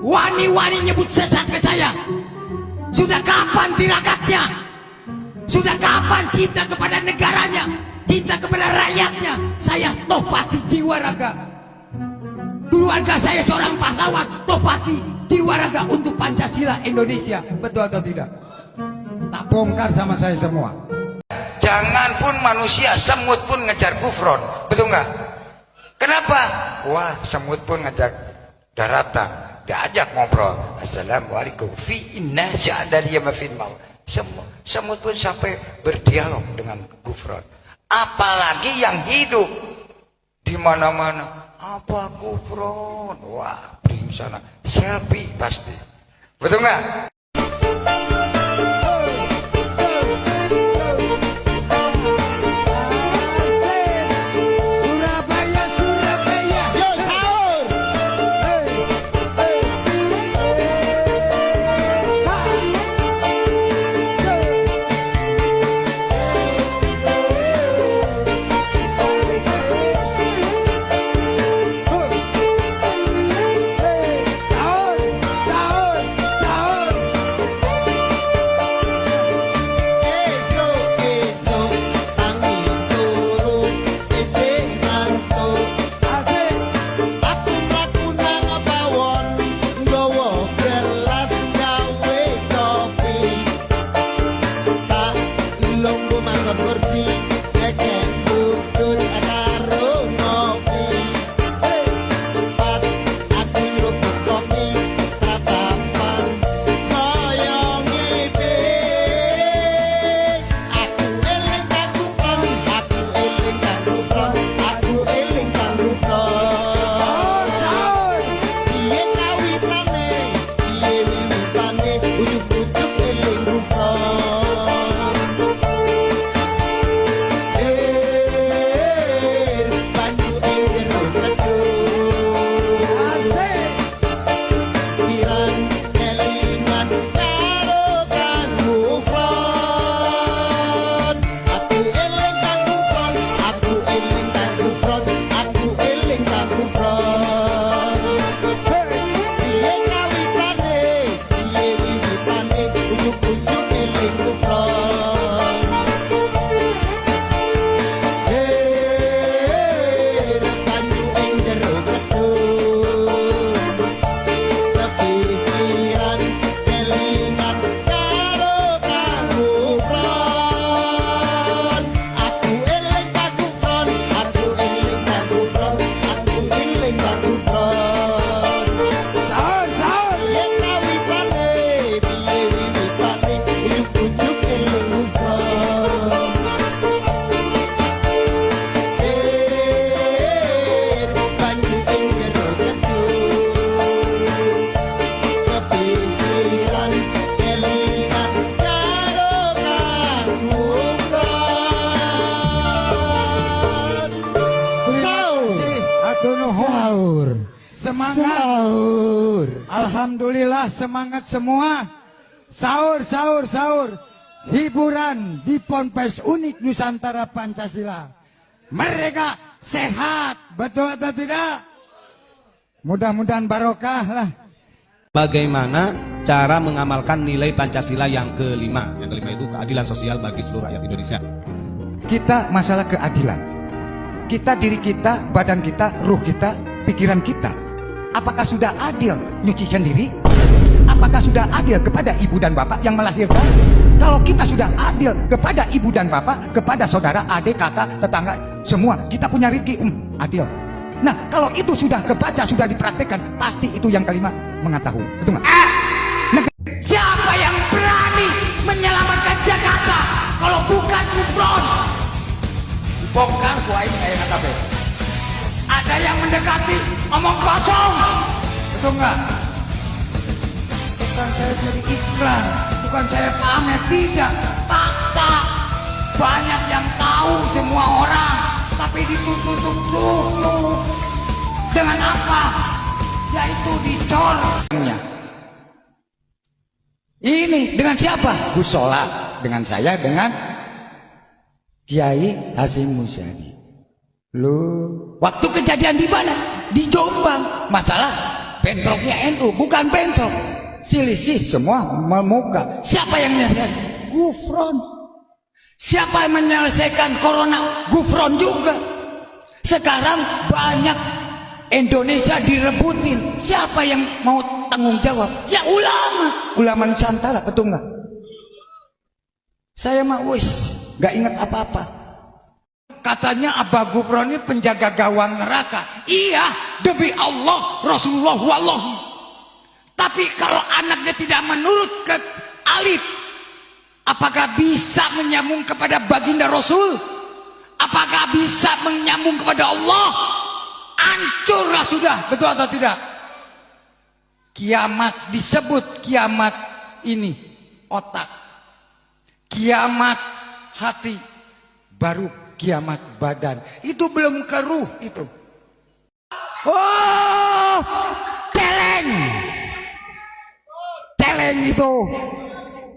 wani-wani nyebut sesat ke saya. Sudah kapan tirakatnya? Sudah kapan cinta kepada negaranya, cinta kepada rakyatnya? Saya topati jiwa raga. Keluarga saya seorang pahlawan, topati jiwa raga untuk Pancasila Indonesia. Betul atau tidak? Tak bongkar sama saya semua. Jangan pun manusia, semut pun ngejar kufron, betul nggak? Kenapa? Wah, semut pun ngajak daratan, diajak ngobrol. Assalamualaikum. Fi inna sya'adaliya mafin mau. Semut pun sampai berdialog dengan kufron. Apalagi yang hidup di mana-mana. Apa kufron? Wah, di sana selfie pasti, betul nggak? Semangat. Alhamdulillah semangat semua. Sahur. Hiburan di Ponpes Unik Nusantara Pancasila. Mereka sehat, betul atau tidak? Mudah-mudahan barokah lah. Bagaimana cara mengamalkan nilai Pancasila yang kelima? Yang kelima itu keadilan sosial bagi seluruh rakyat Indonesia. Kita masalah keadilan. Kita, diri kita, badan kita, ruh kita, pikiran kita. Apakah sudah adil nyuci sendiri? Apakah sudah adil kepada ibu dan bapak yang melahirkan? Kalau kita sudah adil kepada ibu dan bapak, kepada saudara, adik, kakak, tetangga, semua, kita punya rezeki, adil. Nah, kalau itu sudah kebaca, sudah dipraktekkan, pasti itu yang kelima mengetahui. Betul nggak? Siapa yang berani menyelamatkan Jakarta kalau bukan Gufron? Dibongkar kuain kayak kata ada yang mendekati, ngomong kosong, betul nggak? Bukan saya jadi iklan, bukan saya pamer, tidak, fakta. Banyak yang tahu semua orang, tapi ditutup dengan apa? Yaitu dicor. Ini dengan siapa? Gus Solah, dengan saya, dengan Kiai Hasyim Musyadi. Loh, waktu kejadian di mana? Di Jombang. Masalah bentroknya NU, bukan bentrok. Selisih semua memuka. Siapa yang menyelesaikan? Gufron. Siapa yang menyelesaikan corona? Gufron juga. Sekarang banyak Indonesia direbutin. Siapa yang mau tanggung jawab? Ya ulama Nusantara, betul nggak? Saya mah wis nggak ingat apa-apa. Katanya Abah Gufron ini penjaga gawang neraka. Iya, demi Allah, Rasulullah, wallahi. Tapi kalau anaknya tidak menurut ke alif, apakah bisa menyambung kepada baginda Rasul? Apakah bisa menyambung kepada Allah? Hancurlah sudah, betul atau tidak? Kiamat disebut kiamat ini otak, kiamat hati, baru kiamat badan. Itu belum ke ruh itu. Oh, celeng itu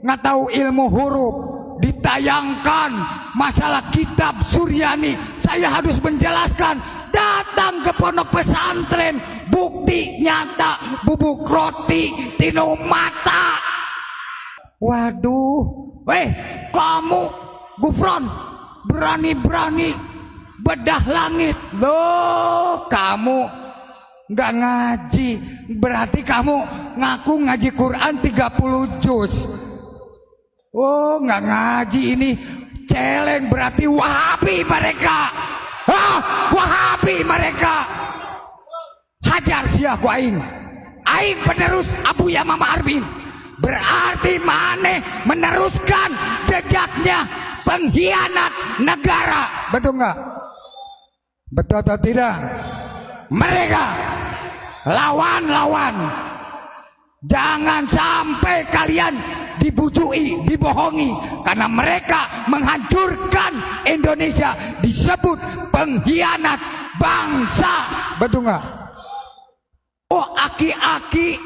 nggak tahu ilmu huruf, ditayangkan masalah kitab Suryani. Saya harus menjelaskan. Datang ke pondok pesantren, bukti nyata, bubuk roti tino mata. Waduh, kamu Gufron berani-berani bedah langit. Loh, kamu nggak ngaji, berarti kamu ngaku ngaji Quran 30 juz. Oh, nggak ngaji ini. Celeng, berarti Wahabi mereka. Wahabi mereka. Hajar sia ku aing. Aing penerus Abu Yamam Arbin. Berarti maneh meneruskan jejaknya pengkhianat negara. Betul nggak? Betul atau tidak? Mereka lawan-lawan. Jangan sampai kalian dibujui, dibohongi, karena mereka menghancurkan Indonesia, disebut pengkhianat bangsa. Betul nggak? Oh, aki-aki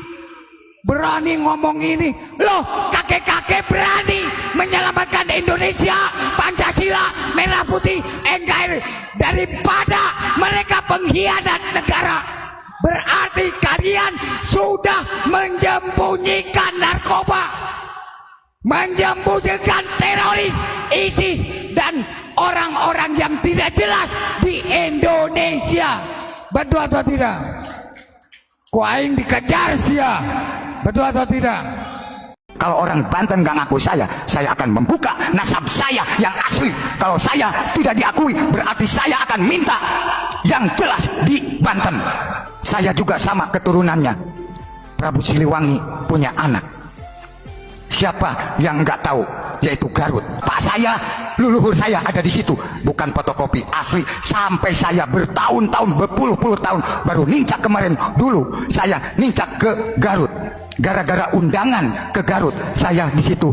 berani ngomong ini. Loh, kakek-kakek berani menyelamatkan Indonesia, Pancasila, merah putih, NKRI, daripada mereka pengkhianat negara. Berarti kalian sudah menyembunyikan narkoba, menyembunyikan teroris, ISIS, dan orang-orang yang tidak jelas di Indonesia. Betul atau tidak? Ku aing dikejar sia. Betul atau tidak? Kalau orang Banten gak ngaku saya akan membuka nasab saya yang asli. Kalau saya tidak diakui, berarti saya akan minta yang jelas di Banten. Saya juga sama keturunannya. Prabu Siliwangi punya anak. Siapa yang nggak tahu? Yaitu Garut. Pak saya, leluhur saya ada di situ. Bukan fotokopi, asli. Sampai saya bertahun-tahun, berpuluh-puluh tahun baru nincak kemarin. Dulu saya nincak ke Garut. Gara-gara undangan ke Garut, saya di situ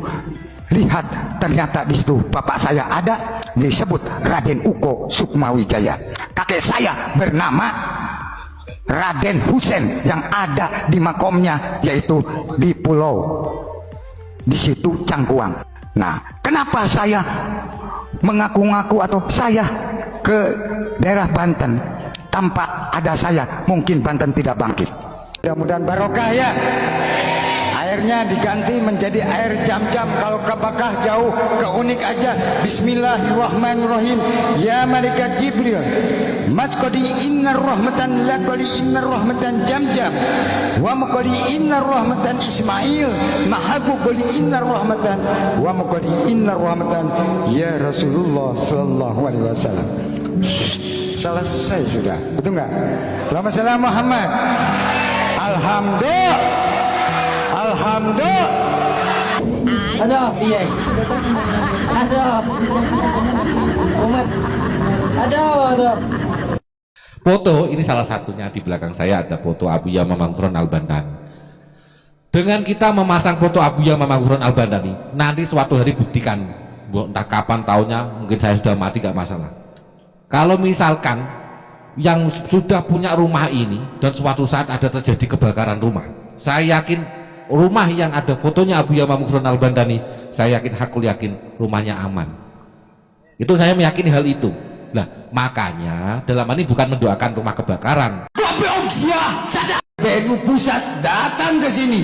lihat, ternyata di situ bapak saya ada, disebut Raden Uko Sukmawijaya. Kakek saya bernama Raden Husein yang ada di makomnya, yaitu di pulau di situ Cangkuang. Nah, kenapa saya mengaku-ngaku atau saya ke daerah Banten tanpa ada saya, mungkin Banten tidak bangkit. Mudah-mudahan barokah ya. Airnya diganti menjadi air jam-jam. Kalau kebakah jauh ke unik aja. Bismillahirrahmanirrahim. Ya malaikat Jibril, masqadi innar rahmatan laqali innar rahmatan jam-jam wa maqadi innar rahmatan Ismail mahabu qali innar rahmatan wa maqadi innar rahmatan ya Rasulullah sallallahu alaihi wasallam. Selesai sudah. Betul enggak? Allahumma shalli ala Muhammad. Alhamdulillah. Alhamdulillah. Aduh, iya. Aduh. Umat. Aduh. Foto ini salah satunya. Di belakang saya ada foto Abuya Mamang Gufron Al-Bandani. Dengan kita memasang foto Abuya Mamang Gufron Al-Bandani, nanti suatu hari buktikan, entah kapan tahunnya, mungkin saya sudah mati gak masalah. Kalau misalkan yang sudah punya rumah ini dan suatu saat ada terjadi kebakaran rumah, saya yakin rumah yang ada fotonya Abuya Mamang Gufron Al-Bandani, saya yakin, hakul yakin rumahnya aman. Itu saya meyakini hal itu. Nah, makanya dalam hal ini bukan mendoakan rumah kebakaran. NU pusat datang ke sini,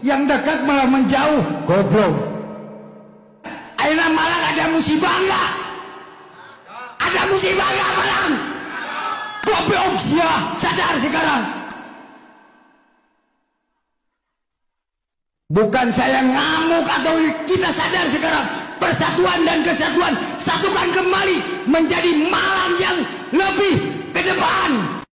yang dekat malah menjauh. Goblok. Aina Malang ada musibah enggak? Ada musibah enggak Malang? Goblok ya, sadar sekarang. Bukan saya ngamuk atau kita sadar sekarang. Persatuan dan kesatuan, satukan kembali menjadi Malang yang lebih ke depan.